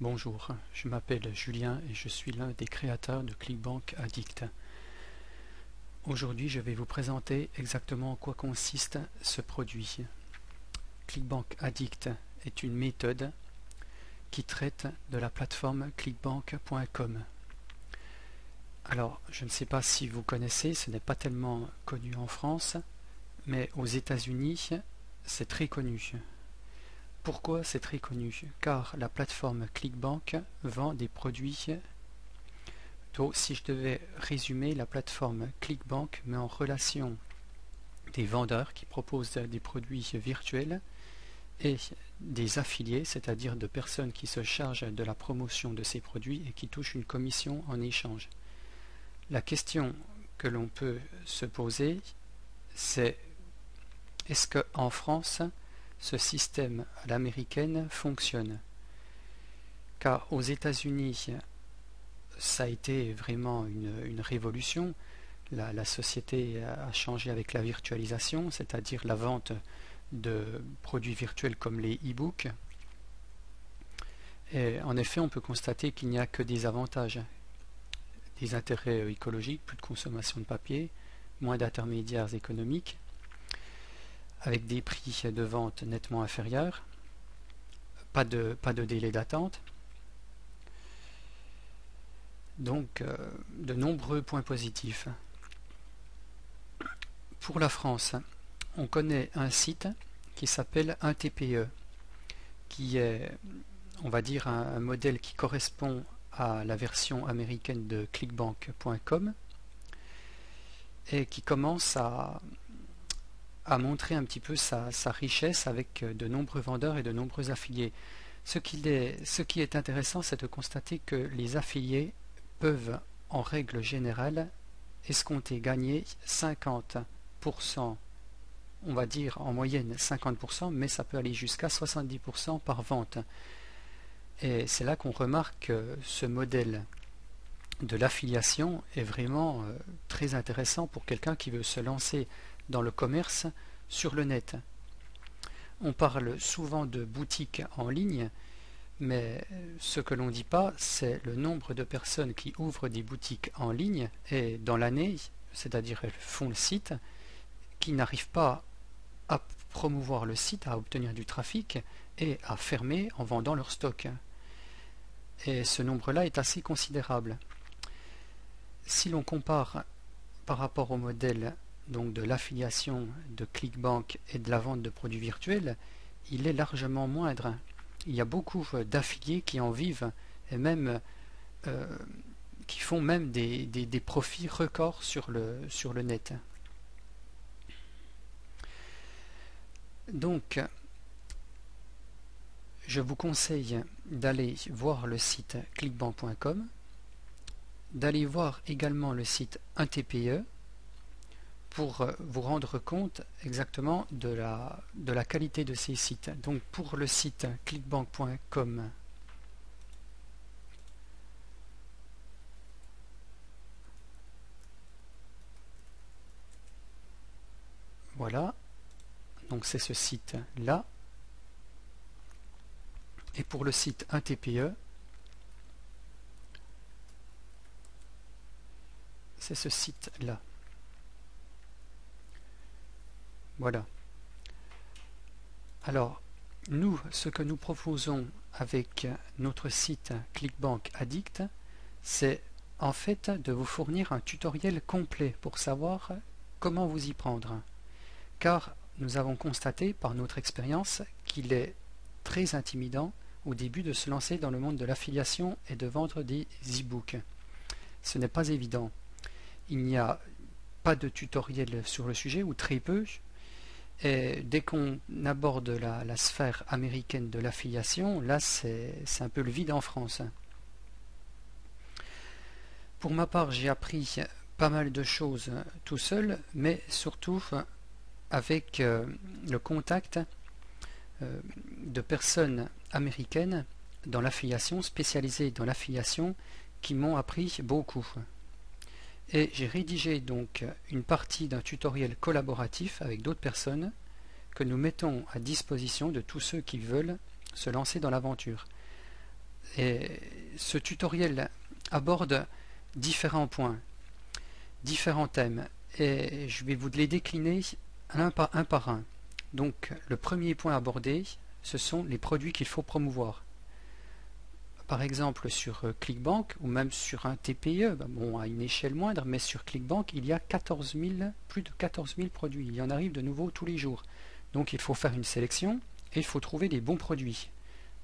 Bonjour, je m'appelle Julien et je suis l'un des créateurs de ClickBank Addict. Aujourd'hui, je vais vous présenter exactement en quoi consiste ce produit. ClickBank Addict est une méthode qui traite de la plateforme clickbank.com. Alors, je ne sais pas si vous connaissez, ce n'est pas tellement connu en France, mais aux États-Unis, c'est très connu. Pourquoi c'est très connu? Car la plateforme ClickBank vend des produits. Donc, si je devais résumer, la plateforme ClickBank met en relation des vendeurs qui proposent des produits virtuels et des affiliés, c'est-à-dire de personnes qui se chargent de la promotion de ces produits et qui touchent une commission en échange. La question que l'on peut se poser, c'est est-ce qu'en France, ce système à l'américaine fonctionne? Car aux États-Unis, ça a été vraiment une révolution. La société a changé avec la virtualisation, c'est-à-dire la vente de produits virtuels comme les e-books. Et en effet, on peut constater qu'il n'y a que des avantages. Des intérêts écologiques, plus de consommation de papier, moins d'intermédiaires économiques, avec des prix de vente nettement inférieurs, pas de délai d'attente. Donc, de nombreux points positifs. Pour la France, on connaît un site qui s'appelle 1TPE, qui est, on va dire, un modèle qui correspond à la version américaine de clickbank.com et qui commence à montrer un petit peu sa richesse avec de nombreux vendeurs et de nombreux affiliés. Ce qui est intéressant, c'est de constater que les affiliés peuvent, en règle générale, escompter gagner 50%, on va dire en moyenne 50%, mais ça peut aller jusqu'à 70% par vente. Et c'est là qu'on remarque que ce modèle de l'affiliation est vraiment très intéressant pour quelqu'un qui veut se lancer dans le commerce sur le net. On parle souvent de boutiques en ligne, mais ce que l'on ne dit pas, c'est le nombre de personnes qui ouvrent des boutiques en ligne et dans l'année, c'est-à-dire elles font le site, qui n'arrivent pas à promouvoir le site, à obtenir du trafic et à fermer en vendant leur stock. Et ce nombre-là est assez considérable. Si l'on compare par rapport au modèle donc de l'affiliation de ClickBank et de la vente de produits virtuels, il est largement moindre. Il y a beaucoup d'affiliés qui en vivent et même qui font même des profits records sur le net. Donc, je vous conseille d'aller voir le site clickbank.com, d'aller voir également le site 1TPE pour vous rendre compte exactement de la qualité de ces sites. Donc pour le site clickbank.com, voilà, donc c'est ce site là. Et pour le site 1TPE, c'est ce site là. Voilà. Alors, nous, ce que nous proposons avec notre site ClickBank Addict, c'est en fait de vous fournir un tutoriel complet pour savoir comment vous y prendre. Car nous avons constaté par notre expérience qu'il est très intimidant au début de se lancer dans le monde de l'affiliation et de vendre des e-books. Ce n'est pas évident. Il n'y a pas de tutoriel sur le sujet, ou très peu. Et dès qu'on aborde la sphère américaine de l'affiliation, là c'est un peu le vide en France. Pour ma part, j'ai appris pas mal de choses tout seul, mais surtout avec le contact de personnes américaines dans l'affiliation, spécialisées dans l'affiliation, qui m'ont appris beaucoup. Et j'ai rédigé donc une partie d'un tutoriel collaboratif avec d'autres personnes que nous mettons à disposition de tous ceux qui veulent se lancer dans l'aventure. Et ce tutoriel aborde différents points, différents thèmes, et je vais vous les décliner un par un. Donc le premier point abordé, ce sont les produits qu'il faut promouvoir. Par exemple sur ClickBank ou même sur un TPE, bon, à une échelle moindre, mais sur ClickBank il y a plus de 14 000 produits, il y en arrive de nouveaux tous les jours. Donc il faut faire une sélection et il faut trouver les bons produits.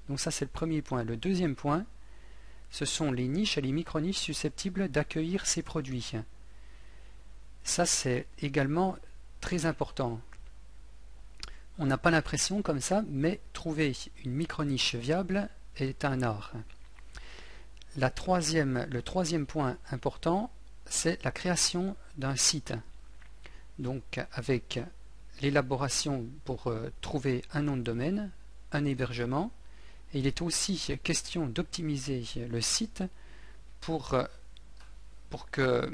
Donc ça c'est le premier point. Le deuxième point, ce sont les niches et les micro-niches susceptibles d'accueillir ces produits. Ça c'est également très important. On n'a pas l'impression comme ça, mais trouver une micro-niche viable est un art. Le troisième point important, c'est la création d'un site. Donc avec l'élaboration pour trouver un nom de domaine, un hébergement, et il est aussi question d'optimiser le site pour que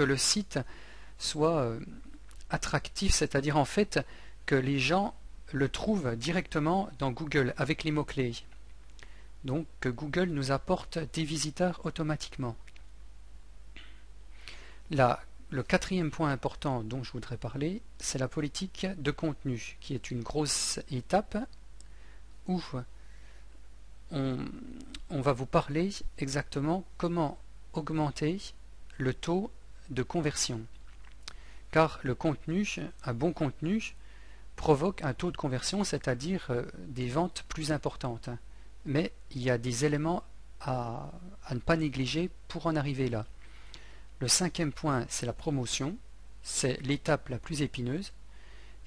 le site soit attractif, c'est-à-dire en fait que les gens le trouvent directement dans Google avec les mots-clés. Donc que Google nous apporte des visiteurs automatiquement. Le quatrième point important dont je voudrais parler, c'est la politique de contenu, qui est une grosse étape où on va vous parler exactement comment augmenter le taux de conversion. Car le contenu, un bon contenu, provoque un taux de conversion, c'est-à-dire des ventes plus importantes. Mais il y a des éléments à ne pas négliger pour en arriver là. Le cinquième point, c'est la promotion. C'est l'étape la plus épineuse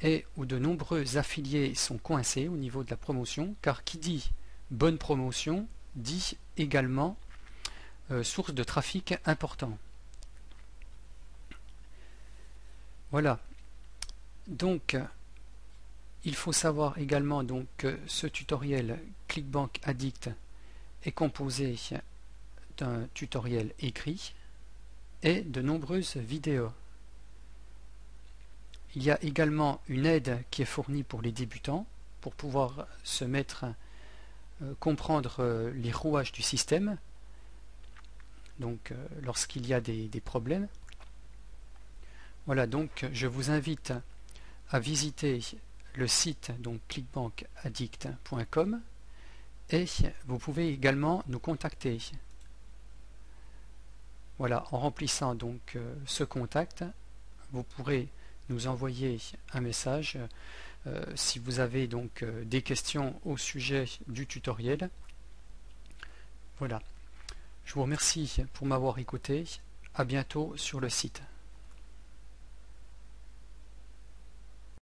et où de nombreux affiliés sont coincés au niveau de la promotion, car qui dit bonne promotion dit également source de trafic important. Voilà. Donc, il faut savoir également donc que ce tutoriel ClickBank Addict est composé d'un tutoriel écrit et de nombreuses vidéos. Il y a également une aide qui est fournie pour les débutants pour pouvoir se mettre, comprendre les rouages du système, donc lorsqu'il y a des problèmes. Voilà, donc je vous invite à visiter le site donc clickbankaddict.com et vous pouvez également nous contacter. Voilà, en remplissant donc ce contact, vous pourrez nous envoyer un message si vous avez donc des questions au sujet du tutoriel. Voilà, je vous remercie pour m'avoir écouté. À bientôt sur le site.